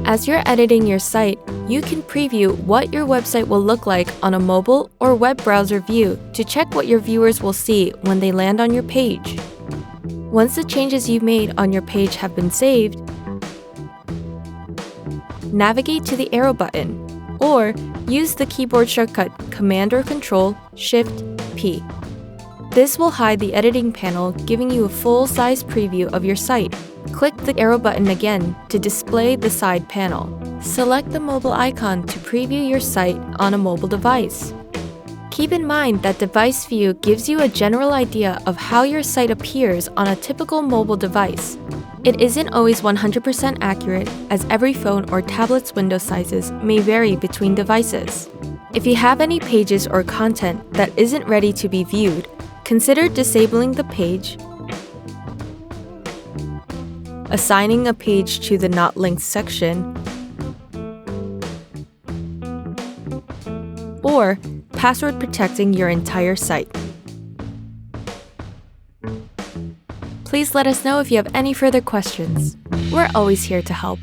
As you're editing your site, you can preview what your website will look like on a mobile or web browser view to check what your viewers will see when they land on your page. Once the changes you've made on your page have been saved, navigate to the arrow button, or use the keyboard shortcut Command or Control Shift P. This will hide the editing panel, giving you a full-size preview of your site. Click the arrow button again to display the side panel. Select the mobile icon to preview your site on a mobile device. Keep in mind that device view gives you a general idea of how your site appears on a typical mobile device. It isn't always 100% accurate, as every phone or tablet's window sizes may vary between devices. If you have any pages or content that isn't ready to be viewed, consider disabling the page, assigning a page to the Not Linked section, or password protecting your entire site. Please let us know if you have any further questions. We're always here to help.